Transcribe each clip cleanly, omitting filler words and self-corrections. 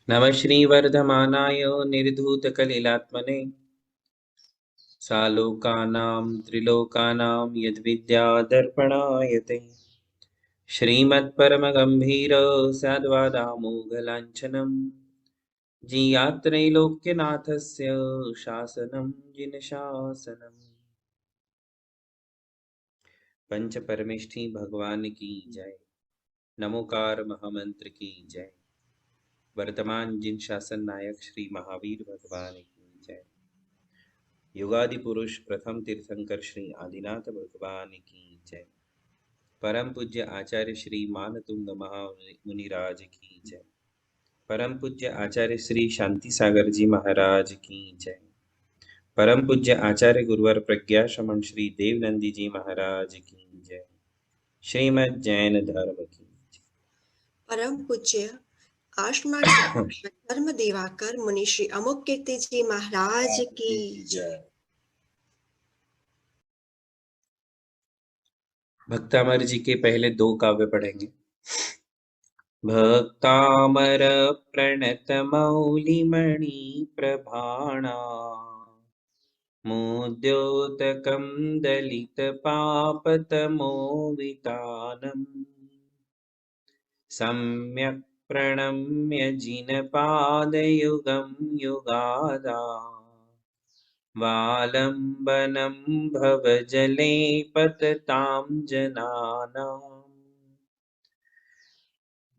नमः श्रीवर्धमानाय निर्धूतकलिलात्मने सालोकानां त्रिलोकानां यद्विद्यादर्पणायते श्रीमत्परमगम्भीर साद्वादामोघलाञ्छनं जियात्रैलोक्यनाथस्य शासनं जिनशासनम्। पंच परमेष्ठी भगवान की जय। नमोकार महामंत्र की जय। वर्तमान जिन शासन नायक श्री महावीर भगवान की जय। युगादि पुरुष प्रथम तीर्थंकर श्री आदिनाथ भगवान की जय। परम पूज्य आचार्य श्री मानतुंग महामुनिराज की जय। परम पूज्य आचार्य श्री शांति सागर जी महाराज की जय। परम पूज्य आचार्य गुरुवर प्रज्ञा श्रमण श्री देवनंदी जी महाराज की जय। श्रीमद् जैन धर्म की जय। परम पूज्य आश्रमार्थ धर्म देवाकर मुनि श्री अमुक कीर्ति जी महाराज की जय। भक्तामर जी के पहले दो काव्य पढ़ेंगे। भक्तामर प्रणत मौलिमणि प्रभाणा मुद्योतकं दलित पापतमोवितानम् सम्यक् प्रणम्य जिनपादयुगं युगादा वालम्बनं भवजले पततां जनानाम्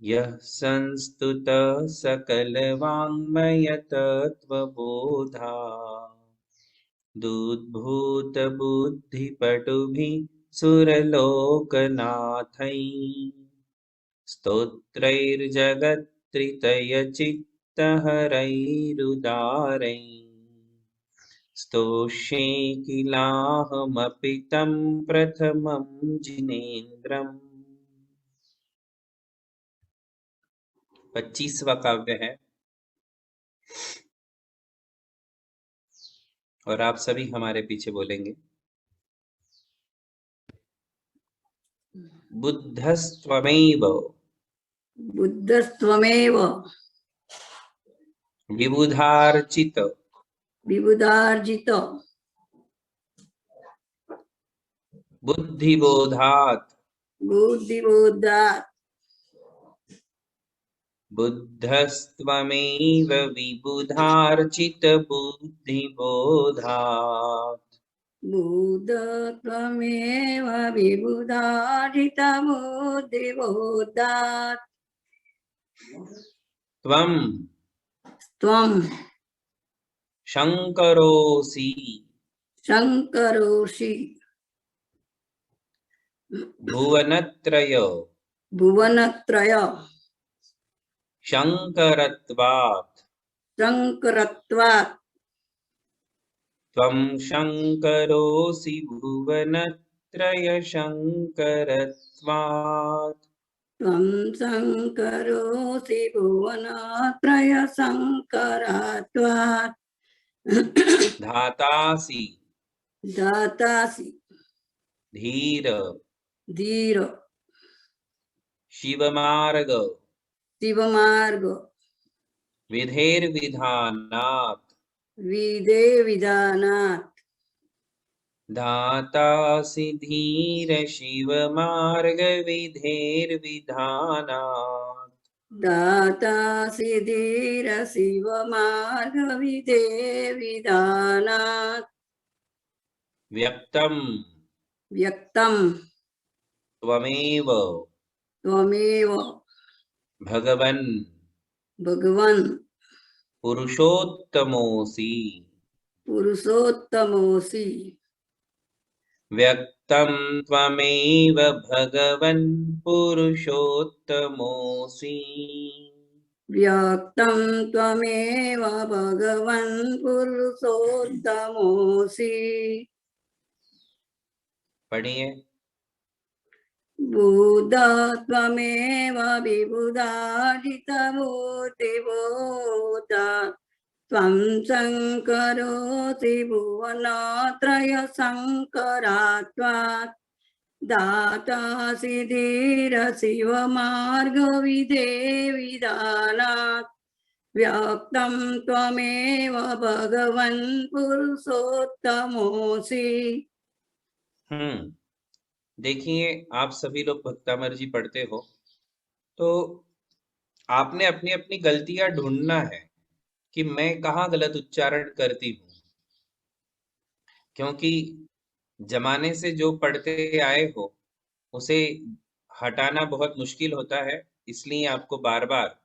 यः संस्तुतः सकलवाङ्मयतत्त्वबोधा दुद्भूतबुद्धिपटुभिः सुरलोकनाथैः स्तोत्रैर्जगत्त्रितयचित्तहरैरुदारैः स्तोष्ये किलाहमपि तं प्रथमं जिनेन्द्रम्। 25वां काव्य है और आप सभी हमारे पीछे बोलेंगे। बुद्धस्त्वमेव बुद्धस्त्वमेव विबुधार्चित विबुधार्जित बुद्धिबोधात् बुद्धिबोधात् बुद्धस्त्वमेव विबुधार्चित बुद्धिबोधात् बुद्धत्वमेव विबुधार्जित बुद्धिबोधात् त्वं त्वं शङ्करोऽसि शङ्करोषि भुवनत्रय भुवनत्रय शङ्करत्वात् शङ्करत्वात् त्वं शङ्करोऽसि भुवनत्रय शङ्करत्वात् त्वं शङ्करोषि भुवनत्रय शङ्करत्वात् धातासि दातासि धीर धीर शिवमार्ग शिवमार्ग विधेर्विधानात् विधे विधानात् धातासि धीर शिवमार्ग विधेर्विधानात् दातासि धीर शिवमार्ग विधे विधानात् व्यक्तं व्यक्तं त्वमेव त्वमेव भगवन् भगवन् पुरुषोत्तमोऽसि पुरुषोत्तमोऽसि व्यक्तं त्वमेव भगवन् पुरुषोत्तमोऽसि व्यक्तं त्वमेव भगवन् पुरुषोत्तमोऽसि। पढ़िए। बुद्ध त्वमेव विबुधाजितबुद्धिबोधा त्वं शङ्करोऽसि भुवनत्रय शङ्करात्वात् दातासि धीर शिवमार्गविधे विधानात् व्याप्तं त्वमेव भगवन् पुरुषोत्तमोऽसि। देखिए, आप सभी लोग भक्तामर जी पढ़ते हो तो आपने अपनी अपनी गलतियां ढूंढना है कि मैं कहाँ गलत उच्चारण करती हूँ, क्योंकि जमाने से जो पढ़ते आए हो उसे हटाना बहुत मुश्किल होता है। इसलिए आपको बार बार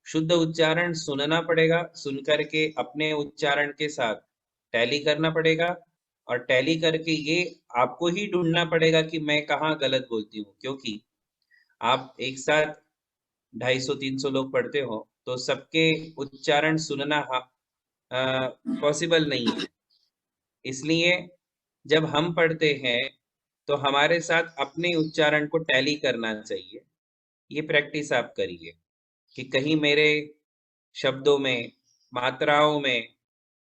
शुद्ध उच्चारण सुनना पड़ेगा, सुन करके अपने उच्चारण के साथ टैली करना पड़ेगा, और टैली करके ये आपको ही ढूंढना पड़ेगा कि मैं कहाँ गलत बोलती हूँ। क्योंकि आप एक साथ 250-300 लोग पढ़ते हो तो सबके उच्चारण सुनना पॉसिबल नहीं है। इसलिए जब हम पढ़ते हैं तो हमारे साथ अपने उच्चारण को टैली करना चाहिए। ये प्रैक्टिस आप करिए कि कहीं मेरे शब्दों में, मात्राओं में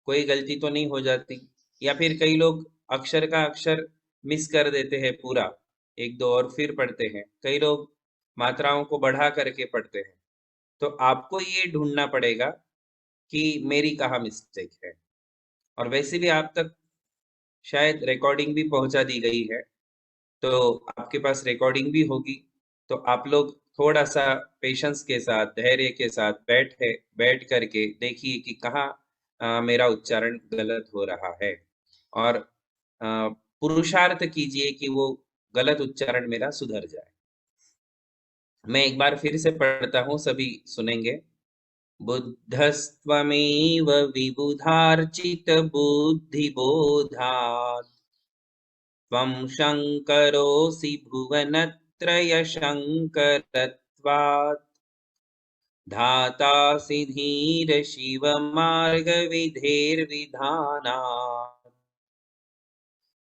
कोई गलती तो नहीं हो जाती, या फिर कई लोग अक्षर का अक्षर मिस कर देते हैं पूरा एक दो और फिर पढ़ते हैं, कई लोग मात्राओं को बढ़ा करके पढ़ते हैं। तो आपको ये ढूंढना पड़ेगा कि मेरी कहाँ मिस्टेक है। और वैसे भी आप तक शायद रिकॉर्डिंग भी पहुंचा दी गई है, तो आपके पास रिकॉर्डिंग भी होगी। तो आप लोग थोड़ा सा पेशेंस के साथ, धैर्य के साथ बैठ करके देखिए कि कहाँ मेरा उच्चारण गलत हो रहा है, और पुरुषार्थ कीजिए कि वो गलत उच्चारण मेरा सुधर जाए। मैं एक बार फिर से पढ़ता हूँ, सभी सुनेंगे। बुद्धस्त्वमेव विबुधार्चित बुद्धिबोधात् त्वं शङ्करोऽसि भुवनत्रयशङ्करत्वात् धातासि धीरशिवमार्गविधेर्विधानात्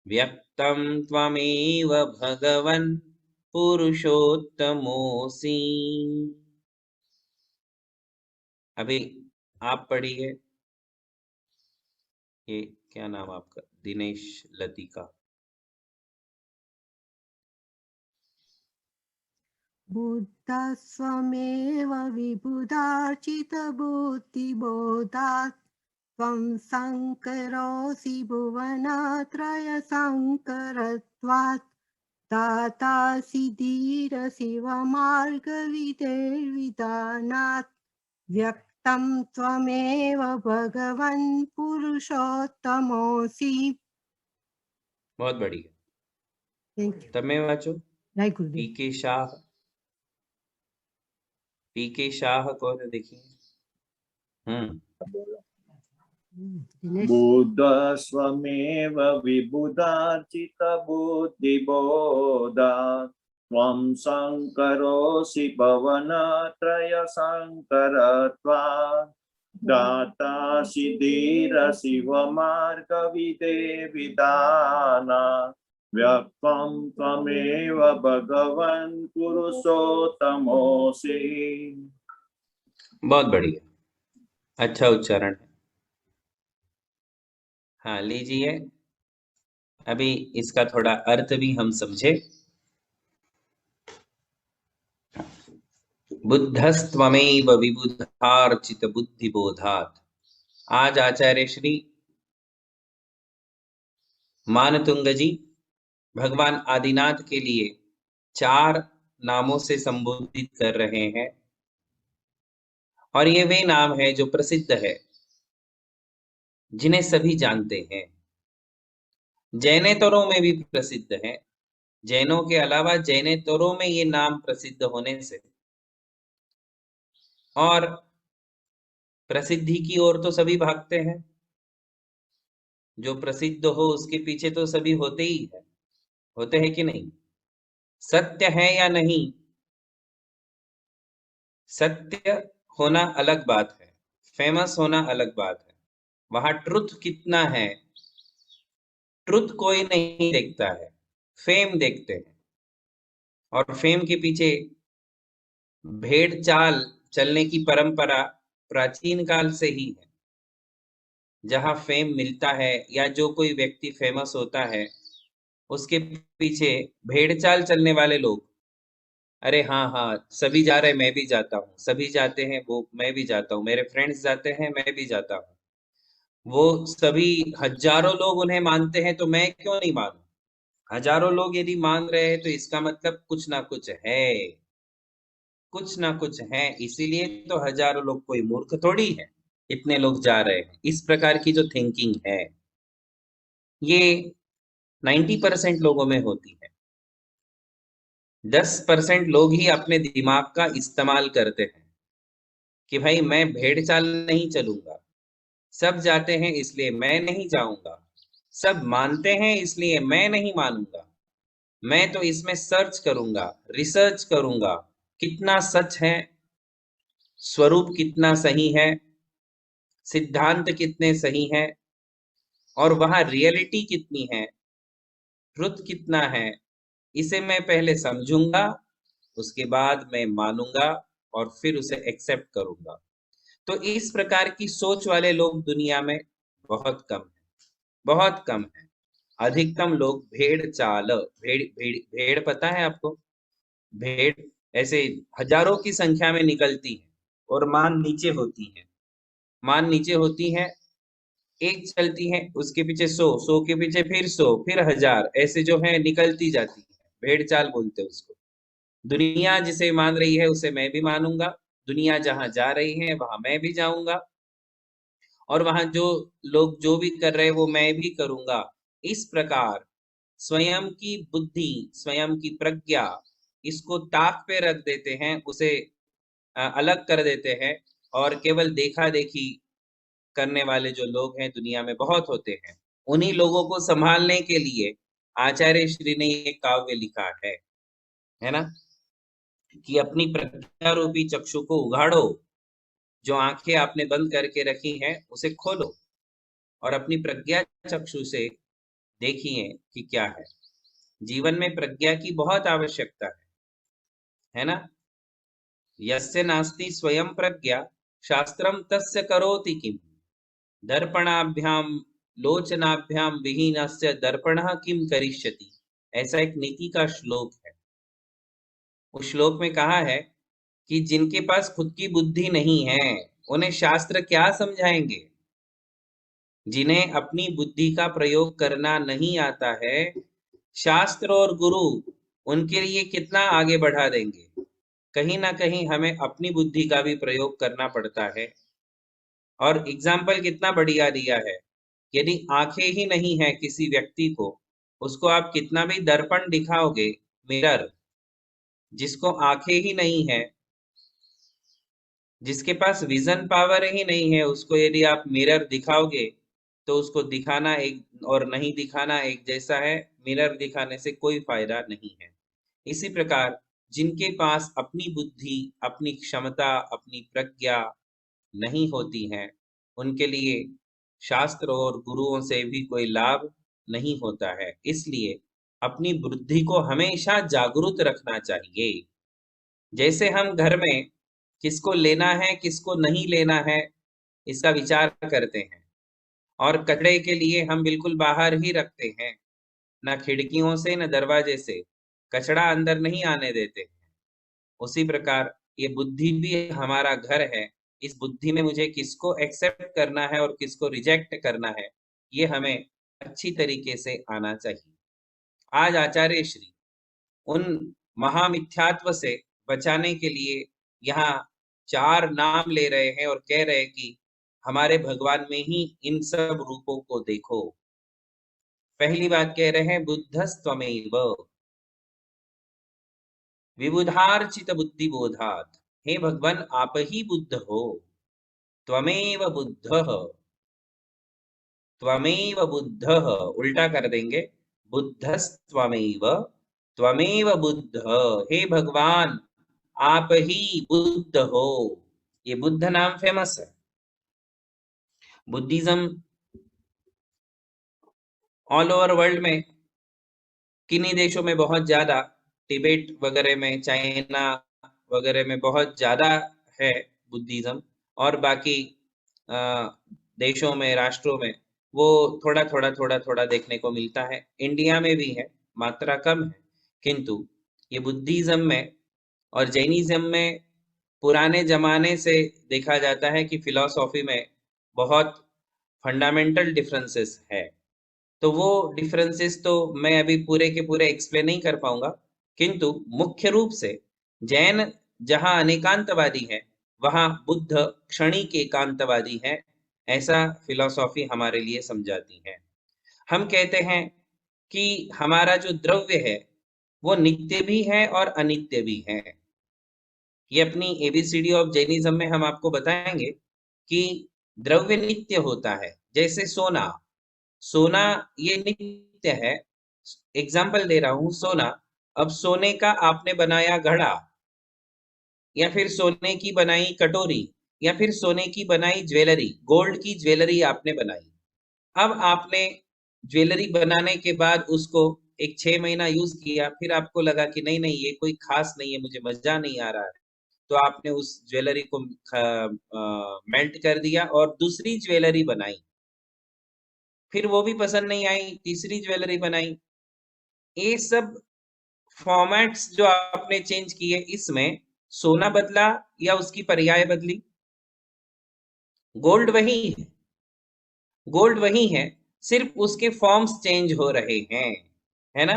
व्यक्तं त्वमेव भगवन् पुरुषोत्तमोऽसि। अभी आप पढ़िए। ये क्या नाम आपका? दिनेश लतिका। बुद्धस्वमेव विबुधार्चितबुद्धिबोधात् त्वं शङ्करोऽसि भुवनत्रयशङ्करत्वात् दातासि धीरशिवमार्गविधेर्विधानात् व्यक्तं त्वमेव भगवन् पुरुषोत्तमोऽसि। बहुत बढ़िया। Thank you. तब मैं वाचो। जय गुरुदेव। पीके शाह कौन है देखिए। दिनेश। बुद्धस्वमेव विबुधार्चितबुद्धिबोधात् त्वं शङ्करोऽसि भुवनत्रयशङ्करत्वात् दातासि धीरशिवमार्गविधेर्विधानात् व्यक्तं त्वमेव भगवन् पुरुषोत्तमोऽसि। बहुत बढ़िया, अच्छा उच्चारण है। हाँ, लीजिए अभी इसका थोड़ा अर्थ भी हम समझे। बुद्धस्त्वमेव विबुधार्चित बुद्धिबोधात्। आज आचार्य श्री मानतुंग जी भगवान आदिनाथ के लिए 4 नामों से संबोधित कर रहे हैं, और ये वे नाम है जो प्रसिद्ध है, जिन्हें सभी जानते हैं। जैनेतरों में भी प्रसिद्ध है। जैनों के अलावा जैनेतरों में ये नाम प्रसिद्ध होने से और प्रसिद्धि की ओर तो सभी भागते हैं। जो प्रसिद्ध हो उसके पीछे तो सभी होते ही है, होते हैं कि नहीं? सत्य है या नहीं, सत्य होना अलग बात है, फेमस होना अलग बात है। वहां ट्रुथ कितना है, ट्रुथ कोई नहीं देखता है, फेम देखते हैं। और फेम के पीछे भेड़ चाल चलने की परंपरा प्राचीन काल से ही है। जहां फेम मिलता है या जो कोई व्यक्ति फेमस होता है, उसके पीछे भेड़ चाल चलने वाले लोग अरे हाँ हाँ, सभी जा रहे हैं, मैं भी जाता हूँ, सभी जाते हैं, वो मैं भी जाता हूँ, मेरे फ्रेंड्स जाते हैं, मैं भी जाता हूँ। वो सभी हजारों लोग उन्हें मानते हैं, तो मैं क्यों नहीं मानूं? हजारों लोग यदि मान रहे हैं तो इसका मतलब कुछ ना कुछ है, कुछ ना कुछ है। इसीलिए तो हजारों लोग, कोई मूर्ख थोड़ी है, इतने लोग जा रहे हैं। इस प्रकार की जो थिंकिंग है, ये 90% लोगों में होती है। 10% लोग ही अपने दिमाग का इस्तेमाल करते हैं कि भाई मैं भेड़ चाल नहीं चलूंगा, सब जाते हैं इसलिए मैं नहीं जाऊंगा, सब मानते हैं इसलिए मैं नहीं मानूंगा, मैं तो इसमें सर्च करूंगा, रिसर्च करूंगा, कितना सच है, स्वरूप कितना सही है, सिद्धांत कितने सही है, और वहां रियलिटी कितनी है, ट्रुथ कितना है, इसे मैं पहले समझूंगा, उसके बाद मैं मानूंगा और फिर उसे एक्सेप्ट करूंगा। तो इस प्रकार की सोच वाले लोग दुनिया में बहुत कम है, बहुत कम है। अधिकतम लोग भेड़ चाल, भेड़ भेड़ भेड़ पता है आपको? भेड़ ऐसे हजारों की संख्या में निकलती है और मान नीचे होती है, मान नीचे होती है, एक चलती है, उसके पीछे 100, 100 के पीछे फिर 100, फिर 1000, ऐसे जो है निकलती जाती है, भेड़ चाल बोलते हैं उसको। दुनिया जिसे मान रही है उसे मैं भी मानूंगा, दुनिया जहां जा रही है वहां मैं भी जाऊंगा, और वहां जो लोग जो भी कर रहे हैं वो मैं भी करूंगा। इस प्रकार स्वयं की बुद्धि, स्वयं की प्रज्ञा, इसको ताक पे रख देते हैं, उसे अलग कर देते हैं, और केवल देखा देखी करने वाले जो लोग हैं दुनिया में बहुत होते हैं। उन्हीं लोगों को संभालने के लिए आचार्य श्री ने एक काव्य लिखा है ना, कि अपनी प्रज्ञा रूपी चक्षु को उघाड़ो, जो आंखें आपने बंद करके रखी हैं उसे खोलो, और अपनी प्रज्ञा चक्षु से देखिए कि क्या है। जीवन में प्रज्ञा की बहुत आवश्यकता है ना। यस्य नास्ति स्वयं प्रज्ञा शास्त्रम तस्य करोति किम, दर्पणाभ्याम लोचनाभ्याम विहीनस्य दर्पणः किम करिष्यति। ऐसा एक नीति का श्लोक है। उस श्लोक में कहा है कि जिनके पास खुद की बुद्धि नहीं है उन्हें शास्त्र क्या समझाएंगे। जिन्हें अपनी बुद्धि का प्रयोग करना नहीं आता है, शास्त्र और गुरु उनके लिए कितना आगे बढ़ा देंगे। कहीं ना कहीं हमें अपनी बुद्धि का भी प्रयोग करना पड़ता है। और एग्जाम्पल कितना बढ़िया दिया है, यदि आंखें ही नहीं है किसी व्यक्ति को, उसको आप कितना भी दर्पण दिखाओगे, मिरर, जिसको आंखें ही नहीं है, जिसके पास विजन पावर ही नहीं है, उसको यदि आप मिरर दिखाओगे तो उसको दिखाना एक और नहीं दिखाना एक जैसा है। मिरर दिखाने से कोई फायदा नहीं है। इसी प्रकार जिनके पास अपनी बुद्धि, अपनी क्षमता, अपनी प्रज्ञा नहीं होती है, उनके लिए शास्त्र और गुरुओं से भी कोई लाभ नहीं होता है। इसलिए अपनी बुद्धि को हमेशा जागरूक रखना चाहिए। जैसे हम घर में किसको लेना है किसको नहीं लेना है इसका विचार करते हैं, और कचड़े के लिए हम बिल्कुल बाहर ही रखते हैं, ना खिड़कियों से न दरवाजे से, कचड़ा अंदर नहीं आने देते हैं। उसी प्रकार ये बुद्धि भी हमारा घर है। इस बुद्धि में मुझे किसको एक्सेप्ट करना है और किसको रिजेक्ट करना है, ये हमें अच्छी तरीके से आना चाहिए। आज आचार्य श्री उन महामिथ्यात्व से बचाने के लिए यहाँ 4 नाम ले रहे हैं और कह रहे हैं कि हमारे भगवान में ही इन सब रूपों को देखो। पहली बात कह रहे हैं बुद्धस्त्वमेव विबुधार्चित बुद्धि बोधात। हे भगवान, आप ही बुद्ध हो, त्वमेव बुद्धः, त्वमेव बुद्धः, उल्टा कर देंगे, बुद्धस्त्वमेव, त्वमेव बुद्ध। हे भगवान, आप ही बुद्ध हो। ये बुद्ध नाम फेमस है। बुद्धिज्म ऑल ओवर वर्ल्ड में किन्हीं देशों में बहुत ज्यादा, तिब्बत वगैरह में, चाइना वगैरह में बहुत ज्यादा है बुद्धिज्म, और बाकी देशों में, राष्ट्रों में वो थोड़ा देखने को मिलता है। इंडिया में भी है, मात्रा कम है, किंतु ये बुद्धिज्म में और जैनिज्म में पुराने जमाने से देखा जाता है कि फिलॉसफी में बहुत फंडामेंटल डिफरेंसेस है। तो वो डिफरेंसेस तो मैं अभी पूरे के पूरे एक्सप्लेन नहीं कर पाऊंगा, किंतु मुख्य रूप से जैन जहां अनेकांतवादी है वहां बुद्ध क्षणिक एकांतवादी है, ऐसा फिलॉसफी हमारे लिए समझाती है। हम कहते हैं कि हमारा जो द्रव्य है वो नित्य भी है और अनित्य भी है। ये अपनी एबीसीडी ऑफ जैनिज्म में हम आपको बताएंगे कि द्रव्य नित्य होता है, जैसे सोना। सोना ये नित्य है। एग्जाम्पल दे रहा हूं, सोना, अब सोने का आपने बनाया घड़ा, या फिर सोने की बनाई कटोरी, या फिर सोने की बनाई ज्वेलरी, गोल्ड की ज्वेलरी आपने बनाई। अब आपने ज्वेलरी बनाने के बाद उसको एक 6 महीना यूज किया, फिर आपको लगा कि नहीं नहीं ये कोई खास नहीं है, मुझे मजा नहीं आ रहा है, तो आपने उस ज्वेलरी को मेल्ट कर दिया और दूसरी ज्वेलरी बनाई। फिर वो भी पसंद नहीं आई, तीसरी ज्वेलरी बनाई। ये सब फॉर्मेट्स जो आपने चेंज किए, इसमें सोना बदला या उसकी पर्याय बदली? गोल्ड वही है, गोल्ड वही है, सिर्फ उसके फॉर्म्स चेंज हो रहे हैं, है ना।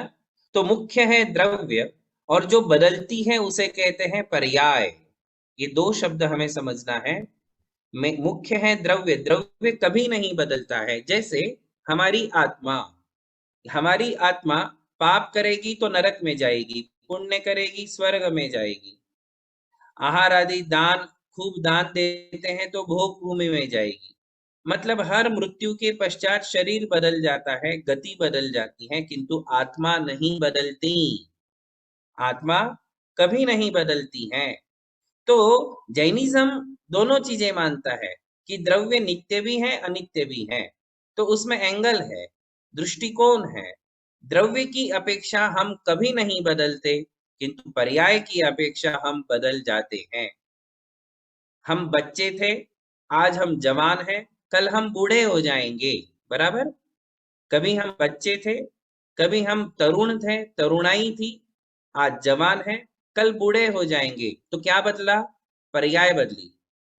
तो मुख्य है द्रव्य, और जो बदलती है उसे कहते हैं पर्याय। ये दो शब्द हमें समझना है। मुख्य है द्रव्य, द्रव्य कभी नहीं बदलता है। जैसे हमारी आत्मा, हमारी आत्मा पाप करेगी तो नरक में जाएगी, पुण्य करेगी स्वर्ग में जाएगी। आहार आदि दान, खूब दान देते हैं तो भोग भूमि में जाएगी। मतलब हर मृत्यु के पश्चात शरीर बदल जाता है, गति बदल जाती है, किंतु आत्मा नहीं बदलती। आत्मा कभी नहीं बदलती है। तो जैनिज्म दोनों चीजें मानता है कि द्रव्य नित्य भी है अनित्य भी है। तो उसमें एंगल है, दृष्टिकोण है। द्रव्य की अपेक्षा हम कभी नहीं बदलते, किंतु पर्याय की अपेक्षा हम बदल जाते हैं। हम बच्चे थे, आज हम जवान हैं, कल हम बूढ़े हो जाएंगे, बराबर। कभी हम बच्चे थे, कभी हम तरुण थे, तरुणाई थी, आज जवान है, कल बूढ़े हो जाएंगे। तो क्या बदला? पर्याय बदली।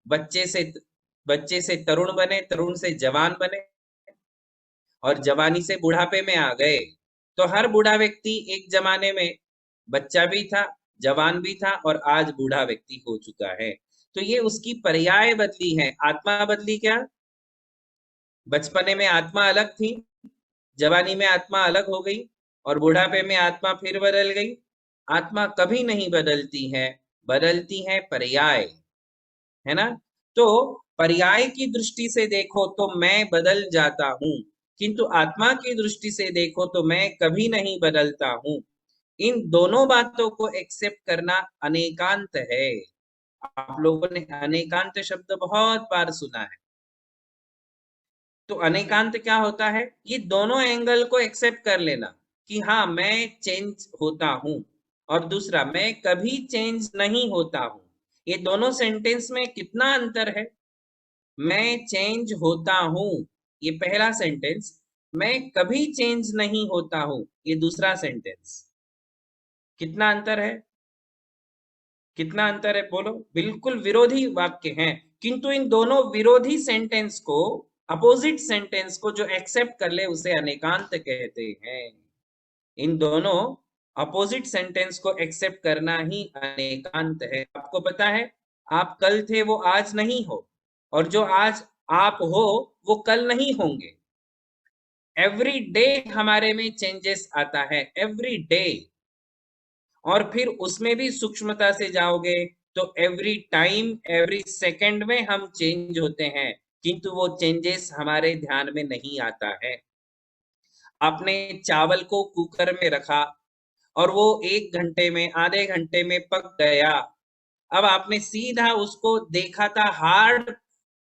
बच्चे से तरुण बने, तरुण से जवान बने, और जवानी से बुढ़ापे में आ गए। तो हर बूढ़ा व्यक्ति एक जमाने में बच्चा भी था, जवान भी था, और आज बूढ़ा व्यक्ति हो चुका है। तो ये उसकी पर्याय बदली है। आत्मा बदली क्या? बचपने में आत्मा अलग थी, जवानी में आत्मा अलग हो गई, और बुढ़ापे में आत्मा फिर बदल गई। आत्मा कभी नहीं बदलती है, बदलती है पर्याय, है ना। तो पर्याय की दृष्टि से देखो तो मैं बदल जाता हूं, किंतु आत्मा की दृष्टि से देखो तो मैं कभी नहीं बदलता हूं। इन दोनों बातों को एक्सेप्ट करना अनेकांत है। आप लोगों ने अनेकांत शब्द बहुत बार सुना है। तो अनेकांत क्या होता है? ये दोनों एंगल को एक्सेप्ट कर लेना कि हाँ मैं चेंज होता हूं, और दूसरा मैं कभी चेंज नहीं होता हूं। ये दोनों सेंटेंस में कितना अंतर है? मैं चेंज होता हूं, ये पहला सेंटेंस। मैं कभी चेंज नहीं होता हूं, ये दूसरा सेंटेंस। कितना अंतर है? कितना अंतर है बोलो? बिल्कुल विरोधी वाक्य हैं, किंतु इन दोनों विरोधी सेंटेंस को, अपोजिट सेंटेंस को जो एक्सेप्ट कर ले उसे अनेकांत कहते हैं। इन दोनों अपोजिट सेंटेंस को एक्सेप्ट करना ही अनेकांत है। आपको पता है, आप कल थे वो आज नहीं हो, और जो आज आप हो वो कल नहीं होंगे। एवरी डे हमारे में चेंजेस आता है, एवरी डे। और फिर उसमें भी सूक्ष्मता से जाओगे तो एवरी टाइम, एवरी सेकंड में हम चेंज होते हैं, किंतु वो चेंजेस हमारे ध्यान में नहीं आता है। आपने चावल को कुकर में रखा और वो 1 घंटे में, आधे घंटे में पक गया। अब आपने सीधा उसको देखा था,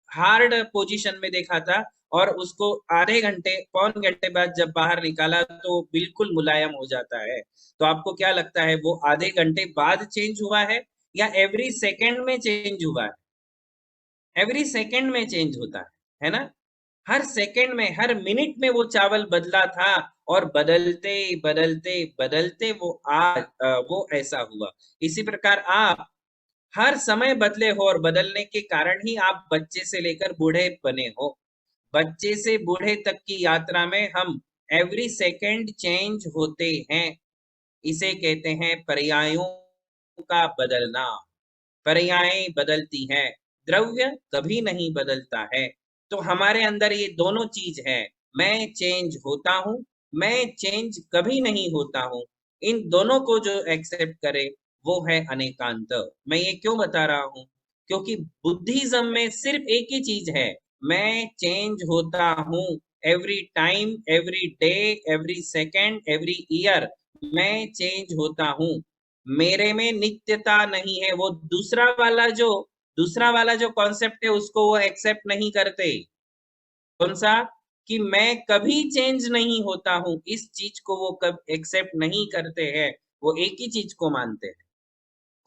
हार्ड पोजीशन में देखा था, और उसको आधे घंटे, पौन घंटे बाद जब बाहर निकाला तो बिल्कुल मुलायम हो जाता है। तो आपको क्या लगता है, वो आधे घंटे बाद चेंज हुआ है या एवरी सेकंड में चेंज हुआ है? एवरी सेकंड में चेंज होता है ना। हर सेकंड में, हर मिनट में वो चावल बदला था, और बदलते बदलते बदलते वो ऐसा हुआ। इसी प्रकार आप हर समय बदले हो और बदलने के कारण ही आप बच्चे से लेकर बूढ़े बने हो। बच्चे से बूढ़े तक की यात्रा में हम एवरी सेकेंड चेंज होते हैं। इसे कहते हैं पर्यायों का बदलना। पर्यायें बदलती हैं, द्रव्य कभी नहीं बदलता है। तो हमारे अंदर ये दोनों चीज है, मैं चेंज होता हूँ, मैं चेंज कभी नहीं होता हूँ। इन दोनों को जो एक्सेप्ट करे वो है अनेकांत। मैं ये क्यों बता रहा हूँ? क्योंकि बुद्धिज्म में सिर्फ एक ही चीज है, मैं चेंज होता हूँ। Every time, every day, every second, every year मैं चेंज होता हूँ। मेरे में नित्यता नहीं है। वो दूसरा वाला जो कॉन्सेप्ट है उसको वो एक्सेप्ट नहीं करते। कौन सा? कि मैं कभी चेंज नहीं होता हूं, इस चीज को वो कब एक्सेप्ट नहीं करते हैं। वो एक ही चीज को मानते हैं।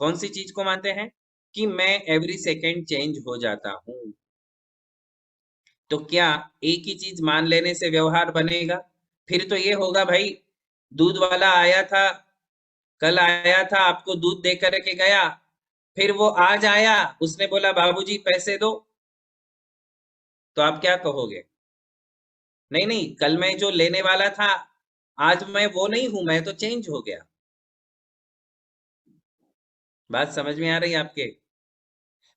कौन सी चीज को मानते हैं? कि मैं एवरी सेकेंड चेंज हो जाता हूं। तो क्या एक ही चीज मान लेने से व्यवहार बनेगा? फिर तो ये होगा भाई, दूध वाला आया था, कल आया था, आपको दूध दे करके गया, फिर वो आज आया, उसने बोला बाबूजी पैसे दो, तो आप क्या कहोगे? नहीं नहीं, कल मैं जो लेने वाला था आज मैं वो नहीं हूं, मैं तो चेंज हो गया। बात समझ में आ रही है आपके?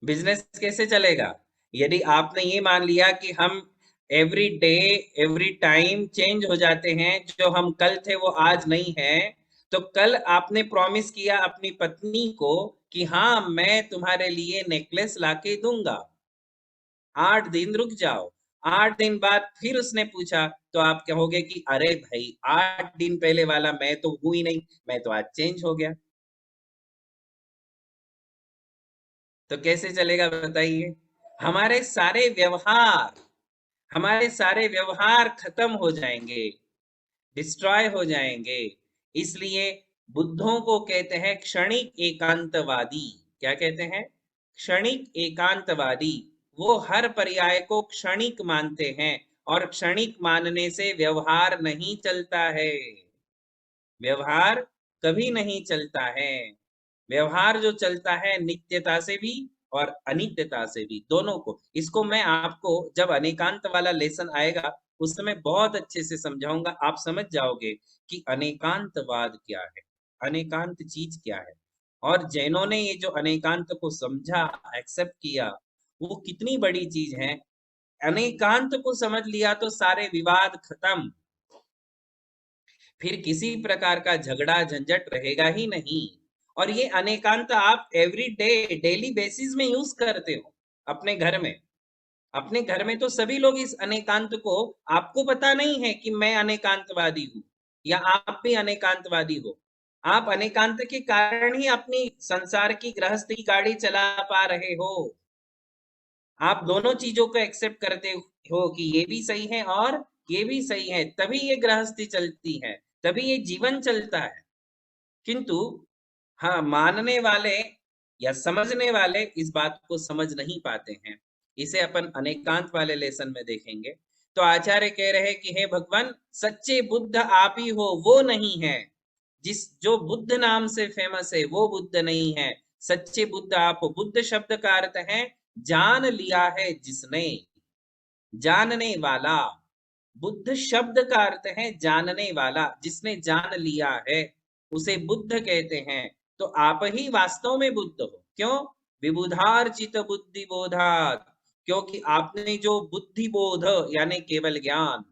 बिजनेस कैसे चलेगा? यदि आपने ये मान लिया कि हम every day, every time change हो जाते हैं, जो हम कल थे वो आज नहीं है, तो कल आपने प्रॉमिस किया अपनी पत्नी को कि हाँ मैं तुम्हारे लिए नेकलेस लाके दूंगा, 8 दिन रुक जाओ। 8 दिन बाद फिर उसने पूछा, तो आप कहोगे कि अरे भाई 8 दिन पहले वाला मैं तो हूं ही नहीं, मैं तो आज चेंज हो गया। तो कैसे चलेगा बताइए? हमारे सारे व्यवहार खत्म हो जाएंगे, डिस्ट्रॉय हो जाएंगे। इसलिए बुद्धों को कहते हैं क्षणिक एकांतवादी। क्या कहते हैं? क्षणिक एकांतवादी। वो हर पर्याय को क्षणिक मानते हैं और क्षणिक मानने से व्यवहार नहीं चलता है। व्यवहार कभी नहीं चलता है। व्यवहार जो चलता है नित्यता से भी और अनित्यता से भी, दोनों को। इसको मैं आपको जब अनेकांत वाला लेसन आएगा उस समय बहुत अच्छे से समझाऊंगा, आप समझ जाओगे कि अनेकांतवाद क्या है, अनेकांत चीज क्या है। और जैनों ने ये जो अनेकांत को समझा, एक्सेप्ट किया, वो कितनी बड़ी चीज है। अनेकांत को समझ लिया तो सारे विवाद खत्म, फिर किसी प्रकार का झगड़ा झंझट रहेगा ही नहीं। और ये अनेकांत आप एवरी डे, डेली बेसिस में यूज करते हो अपने घर में। अपने घर में तो सभी लोग इस अनेकांत को, आपको पता नहीं है कि मैं अनेकांतवादी हूं या आप भी अनेकांतवादी हो। आप अनेकांत के कारण ही अपनी संसार की गृहस्थ की गाड़ी चला पा रहे हो। आप दोनों चीजों को एक्सेप्ट करते हो कि ये भी सही है और ये भी सही है, तभी ये गृहस्थी चलती है, तभी ये जीवन चलता है। किंतु हाँ, मानने वाले या समझने वाले इस बात को समझ नहीं पाते हैं। इसे अपन अनेकांत वाले लेसन में देखेंगे। तो आचार्य कह रहे कि हे भगवान, सच्चे बुद्ध आप ही हो, वो नहीं है। जो बुद्ध नाम से फेमस है वो बुद्ध नहीं है। सच्चे बुद्ध आप हो। बुद्ध शब्द का अर्थ है जान लिया है जिसने, जानने वाला। बुद्ध शब्द का अर्थ है जानने वाला, जिसने जान लिया है उसे बुद्ध कहते हैं। तो आप ही वास्तव में बुद्ध हो। क्यों? विबुधार्चित बुद्धि बोधात, क्योंकि आपने जो बुद्धि बोध यानी केवल ज्ञान,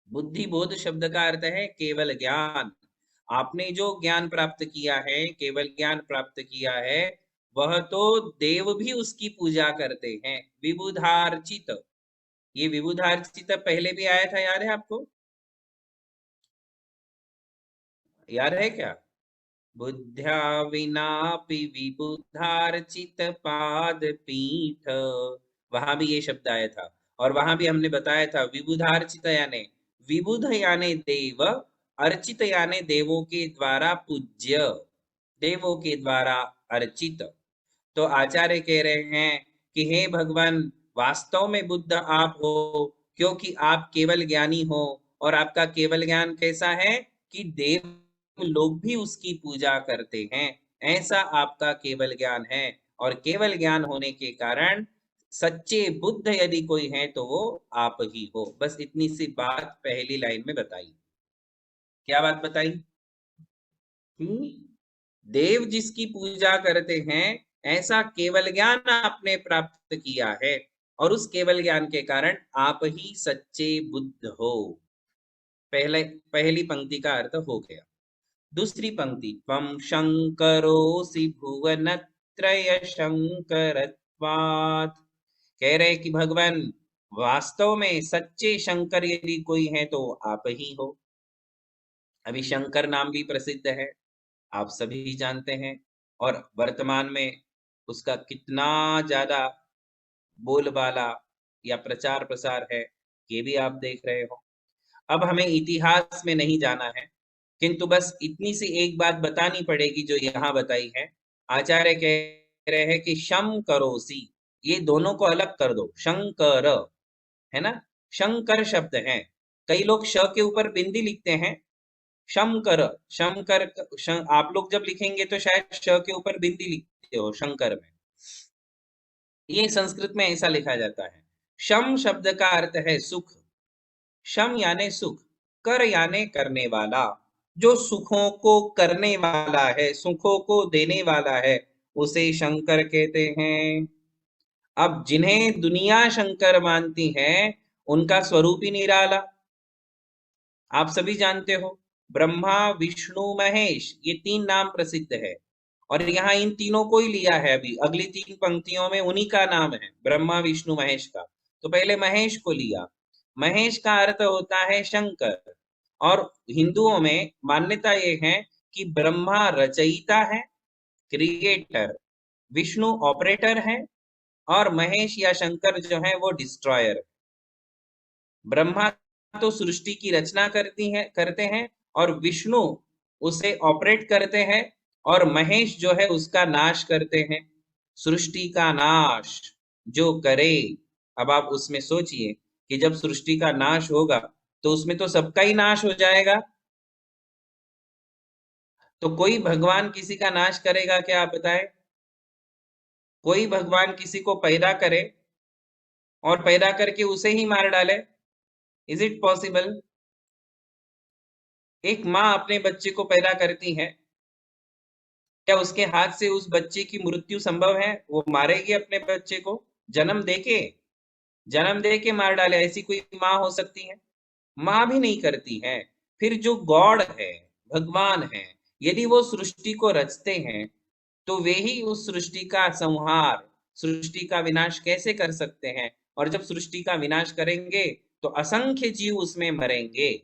बुद्धि बोध शब्द का अर्थ है केवल ज्ञान। आपने जो ज्ञान प्राप्त किया है, केवल ज्ञान प्राप्त किया है, वह तो देव भी उसकी पूजा करते हैं। विबुधार्चित, ये विबुधार्चित पहले भी आया था, याद है आपको? याद है क्या? बुद्ध्या विनापि विबुधार्चित पाद पीठ, वहां भी ये शब्द आया था। और वहां भी हमने बताया था विबुधार्चित यानी विबुध यानी देव, अर्चित यानी देवों के द्वारा पूज्य, देवों के द्वारा अर्चित। तो आचार्य कह रहे हैं कि हे भगवान, वास्तव में बुद्ध आप हो, क्योंकि आप केवल ज्ञानी हो और आपका केवल ज्ञान कैसा है कि देव लोग भी उसकी पूजा करते हैं, ऐसा आपका केवल ज्ञान है। और केवल ज्ञान होने के कारण सच्चे बुद्ध यदि कोई है तो वो आप ही हो। बस इतनी सी बात पहली लाइन में बताई। क्या बात बताई? कि देव जिसकी पूजा करते हैं ऐसा केवल ज्ञान आपने प्राप्त किया है, और उस केवल ज्ञान के कारण आप ही सच्चे बुद्ध हो। पहली पंक्ति का अर्थ हो गया। दूसरी पंक्ति, त्वं शंकरोऽसि भुवनत्रय शंकरत्वात्, कह रहे कि भगवान वास्तव में सच्चे शंकर यदि कोई है तो आप ही हो। अभी शंकर नाम भी प्रसिद्ध है, आप सभी जानते हैं, और वर्तमान में उसका कितना ज्यादा बोलबाला या प्रचार प्रसार है ये भी आप देख रहे हो। अब हमें इतिहास में नहीं जाना है, किंतु बस इतनी सी एक बात बतानी पड़ेगी जो यहाँ बताई है। आचार्य कह रहे हैं कि शम करोसी, ये दोनों को अलग कर दो। शंकर है ना, शंकर शब्द है, कई लोग श के ऊपर बिंदी लिखते हैं, शंकर शंकर आप लोग जब लिखेंगे तो शायद श के ऊपर बिंदी लिखते हो शंकर में, ये संस्कृत में ऐसा लिखा जाता है। शम शब्द का अर्थ है सुख, शम यानी सुख, कर यानी करने वाला, जो सुखों को करने वाला है, सुखों को देने वाला है, उसे शंकर कहते हैं। अब जिन्हें दुनिया शंकर मानती है उनका स्वरूप ही निराला, आप सभी जानते हो। ब्रह्मा विष्णु महेश, ये तीन नाम प्रसिद्ध है, और यहाँ इन तीनों को ही लिया है। अभी अगली तीन पंक्तियों में उन्हीं का नाम है, ब्रह्मा विष्णु महेश का। तो पहले महेश को लिया, महेश का अर्थ होता है शंकर, और हिंदुओं में मान्यता ये है कि ब्रह्मा रचयिता है, क्रिएटर, विष्णु ऑपरेटर है, और महेश या शंकर जो है वो डिस्ट्रॉयर। ब्रह्मा तो सृष्टि की रचना करते हैं, और विष्णु उसे ऑपरेट करते हैं, और महेश जो है उसका नाश करते हैं। सृष्टि का नाश जो करे, अब आप उसमें सोचिए कि जब सृष्टि का नाश होगा तो उसमें तो सबका ही नाश हो जाएगा। तो कोई भगवान किसी का नाश करेगा क्या, आप बताएं? कोई भगवान किसी को पैदा करे और पैदा करके उसे ही मार डाले? Is it possible? एक माँ अपने बच्चे को पैदा करती है, क्या उसके हाथ से उस बच्चे की मृत्यु संभव है? वो मारेगी अपने बच्चे को जन्म देके मार डाले, ऐसी कोई माँ हो सकती है? माँ भी नहीं करती है। फिर जो गॉड है, भगवान है, यदि वो सृष्टि को रचते हैं तो वे ही उस सृष्टि का संहार, सृष्टि का विनाश कैसे कर सकते हैं? और जब सृष्टि का विनाश करेंगे तो असंख्य जीव उसमें मरेंगे,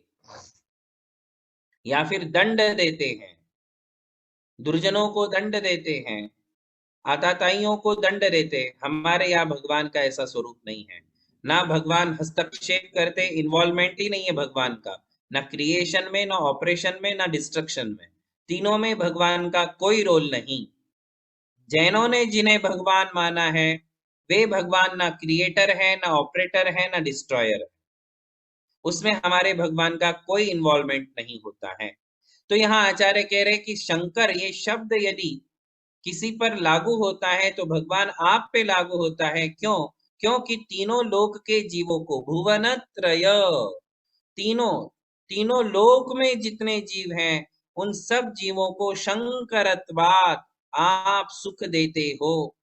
या फिर दंड देते हैं, दुर्जनों को दंड देते हैं, आताताइयों को दंड देते। हमारे यहाँ भगवान का ऐसा स्वरूप नहीं है, ना भगवान हस्तक्षेप करते, इन्वॉल्वमेंट ही नहीं है भगवान का, ना क्रिएशन में, ना ऑपरेशन में, ना डिस्ट्रक्शन में, तीनों में भगवान का कोई रोल नहीं। जैनों ने जिन्हें भगवान माना है वे भगवान ना क्रिएटर है, ना ऑपरेटर है, ना डिस्ट्रॉयर, उसमें हमारे भगवान का कोई इन्वॉल्वमेंट नहीं होता है। तो यहाँ आचार्य कह रहे कि शंकर ये शब्द यदि किसी पर लागू होता है तो भगवान आप पे लागू होता है। क्यों? क्योंकि तीनों लोक के जीवों को, भुवनत्रय, तीनों लोक में जितने जीव हैं उन सब जीवों को शंकरत्वात् आप सुख देते हो,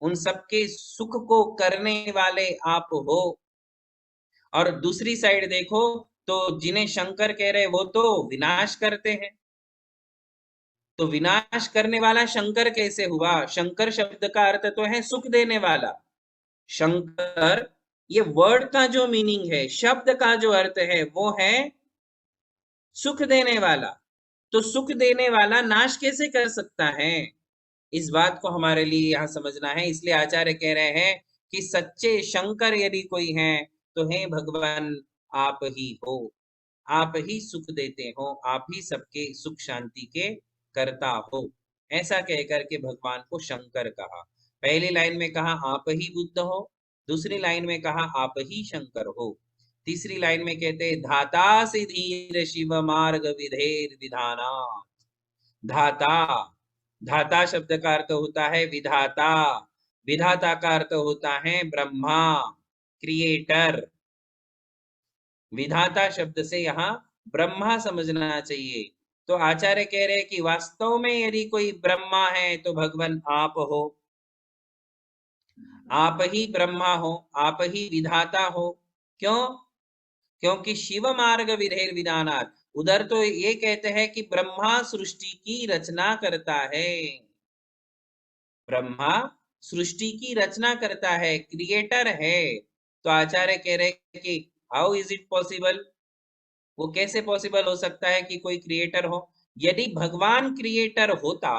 उन सबके सुख को करने वाले आप हो। और दूसरी साइड देखो तो जिन्हें शंकर कह रहे वो तो विनाश करते हैं, तो विनाश करने वाला शंकर कैसे हुआ? शंकर शब्द का अर्थ तो है सुख देने वाला। शंकर ये वर्ड का जो मीनिंग है, शब्द का जो अर्थ है वो है सुख देने वाला। तो सुख देने वाला नाश कैसे कर सकता है? इस बात को हमारे लिए यहाँ समझना है। इसलिए आचार्य कह रहे हैं कि सच्चे शंकर यदि कोई है तो हे भगवान आप ही हो, आप ही सुख देते हो, आप ही सबके सुख शांति के करता हो। ऐसा कहकर के भगवान को शंकर कहा। पहली लाइन में कहा आप ही बुद्ध हो, दूसरी लाइन में कहा आप ही शंकर हो। तीसरी लाइन में कहते हैं धाता से धीर शिव मार्ग विधेर विधाना। धाता, धाता शब्द का अर्थ होता है विधाता, विधाता का अर्थ होता है ब्रह्मा, क्रिएटर। विधाता शब्द से यहाँ ब्रह्मा समझना चाहिए। तो आचार्य कह रहे हैं कि वास्तव में यदि कोई ब्रह्मा है तो भगवान आप हो, आप ही ब्रह्मा हो, आप ही विधाता हो। क्यों? क्योंकि शिव मार्ग विधेर विधानात्, उधर तो ये कहते हैं कि ब्रह्मा सृष्टि की रचना करता है, ब्रह्मा सृष्टि की रचना करता है, क्रिएटर है। तो आचार्य कह रहे हैं कि हाउ इज इट पॉसिबल, वो कैसे पॉसिबल हो सकता है कि कोई क्रिएटर हो? यदि भगवान क्रिएटर होता,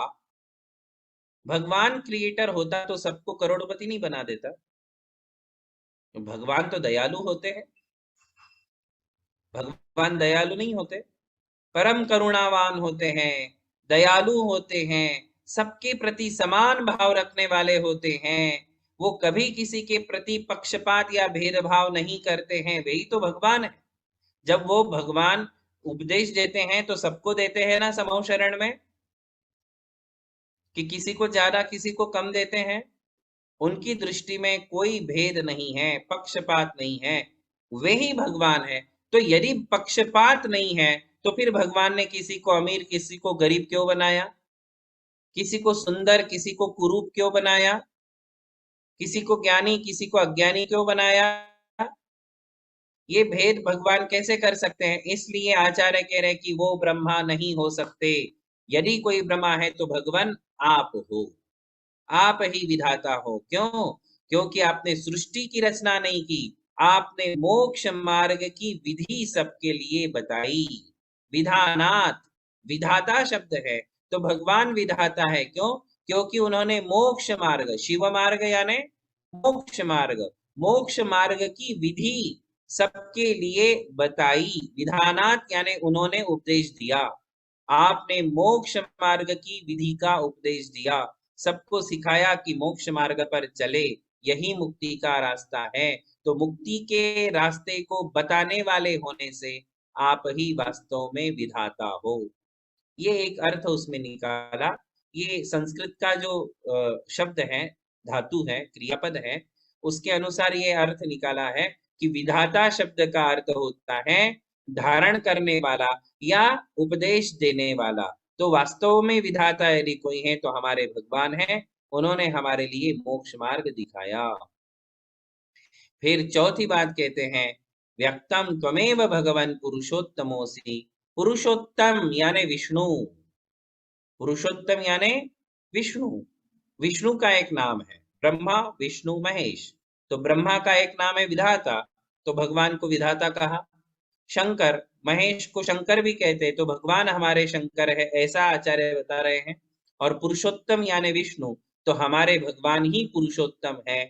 भगवान क्रिएटर होता तो सबको करोड़पति नहीं बना देता। भगवान तो दयालु होते हैं, भगवान दयालु नहीं होते, परम करुणावान होते हैं, दयालु होते हैं, सबके प्रति समान भाव रखने वाले होते हैं। वो कभी किसी के प्रति पक्षपात या भेदभाव नहीं करते हैं, वही तो भगवान है। जब वो भगवान उपदेश देते हैं तो सबको देते हैं ना समूह शरण में, कि किसी को ज्यादा किसी को कम देते हैं? उनकी दृष्टि में कोई भेद नहीं है, पक्षपात नहीं है, वही भगवान है। तो यदि पक्षपात नहीं है तो फिर भगवान ने किसी को अमीर किसी को गरीब क्यों बनाया? किसी को सुंदर किसी को कुरूप क्यों बनाया? किसी को ज्ञानी किसी को अज्ञानी क्यों बनाया? ये भेद भगवान कैसे कर सकते हैं? इसलिए आचार्य कह रहे हैं कि वो ब्रह्मा नहीं हो सकते। यदि कोई ब्रह्मा है तो भगवान आप हो, आप ही विधाता हो। क्यों? क्योंकि आपने सृष्टि की रचना नहीं की, आपने मोक्ष मार्ग की विधि सबके लिए बताई। विधानात्, विधाता शब्द है तो भगवान विधाता है। क्यों? क्योंकि उन्होंने मोक्ष मार्ग, शिव मार्ग यानी मोक्ष मार्ग, मोक्ष मार्ग की विधि सबके लिए बताई। विधानात् यानी उन्होंने उपदेश दिया, आपने मोक्ष मार्ग की विधि का उपदेश दिया, सबको सिखाया कि मोक्ष मार्ग पर चले, यही मुक्ति का रास्ता है। तो मुक्ति के रास्ते को बताने वाले होने से आप ही वास्तव में विधाता हो। ये एक अर्थ उसमें निकाला। ये संस्कृत का जो शब्द है, धातु है, क्रियापद है, उसके अनुसार ये अर्थ निकाला है कि विधाता शब्द का अर्थ होता है धारण करने वाला या उपदेश देने वाला। तो वास्तव में विधाता यदि कोई है तो हमारे भगवान है, उन्होंने हमारे लिए मोक्ष मार्ग दिखाया। फिर चौथी बात कहते हैं व्यक्तम त्वमेव भगवन् पुरुषोत्तमोसि। पुरुषोत्तम यानी विष्णु, पुरुषोत्तम यानी विष्णु, विष्णु का एक नाम है ब्रह्मा विष्णु महेश। तो ब्रह्मा का एक नाम है विधाता, तो भगवान को विधाता कहा। शंकर, महेश को शंकर भी कहते हैं, तो भगवान हमारे शंकर है, ऐसा आचार्य बता रहे हैं। और पुरुषोत्तम यानी विष्णु, तो हमारे भगवान ही पुरुषोत्तम है।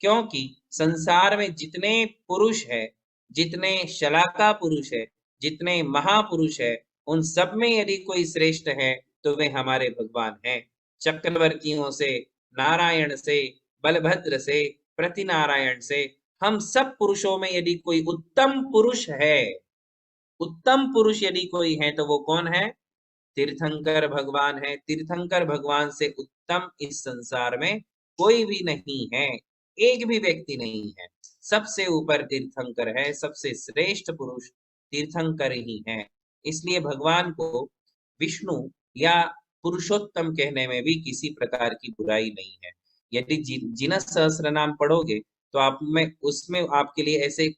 क्योंकि संसार में जितने पुरुष है, जितने शलाका पुरुष है, जितने महापुरुष है, उन सब में यदि कोई श्रेष्ठ है तो वे हमारे भगवान हैं। चक्रवर्तियों से, नारायण से, बलभद्र से, प्रतिनारायण से, हम सब पुरुषों में यदि कोई उत्तम पुरुष है, उत्तम पुरुष यदि कोई है तो वो कौन है? तीर्थंकर भगवान है। तीर्थंकर भगवान से उत्तम इस संसार में कोई भी नहीं है, एक भी व्यक्ति नहीं है। सबसे ऊपर तीर्थंकर है, सबसे श्रेष्ठ पुरुष तीर्थंकर ही है। इसलिए भगवान को विष्णु या पुरुषोत्तम कहने में भी किसी प्रकार की बुराई नहीं है। यदि जिनस सहस्त्र नाम पढ़ोगे तो आप में उसमें आपके लिए ऐसे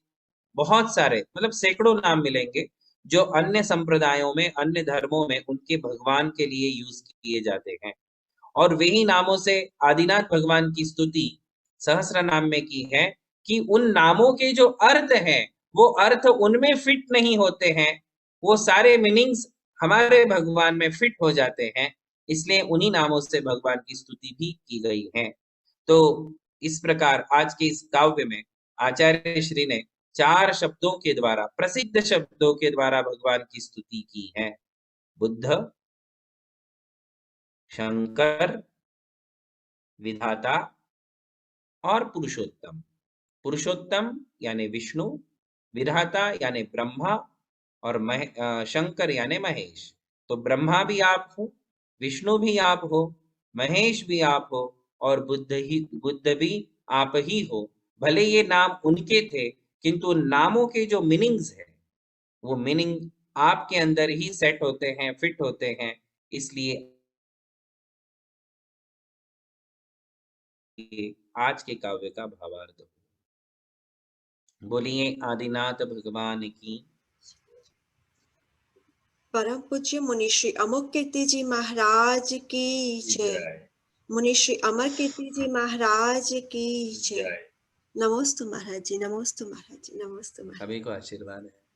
बहुत सारे मतलब सैकड़ों नाम मिलेंगे जो अन्य संप्रदायों में, अन्य धर्मों में उनके भगवान के लिए यूज किए जाते हैं। और वही नामों से आदिनाथ भगवान की स्तुति सहस्त्र नाम में की है कि उन नामों के जो अर्थ हैं वो अर्थ उनमें फिट नहीं होते हैं, वो सारे मीनिंग्स हमारे भगवान में फिट हो जाते हैं, इसलिए उन्हीं नामों से भगवान की स्तुति भी की गई है। तो इस प्रकार आज के इस काव्य में आचार्य श्री ने 4 शब्दों के द्वारा, प्रसिद्ध शब्दों के द्वारा भगवान की स्तुति की है। बुद्ध, शंकर, विधाता और पुरुषोत्तम। पुरुषोत्तम यानी विष्णु, विधाता यानी ब्रह्मा और शंकर यानी महेश। तो ब्रह्मा भी आप हो, विष्णु भी आप हो, महेश भी आप हो और बुद्ध भी आप ही हो। भले ये नाम उनके थे, किंतु नामों के जो मीनिंग्स है वो मीनिंग आपके अंदर ही सेट होते हैं, फिट होते हैं। इसलिए आज के काव्य का भावार्थ। बोलिए आदिनाथ भगवान की। परम पूज्य मुनि श्री अमोघ कीर्ति जी महाराज की जय। मुनि श्री अमर कीर्ति जी महाराज की जय। नमोस्तु महाराज जी, नमोस्तु महाराज जी, नमोस्तु महाराज। सभी को आशीर्वाद है।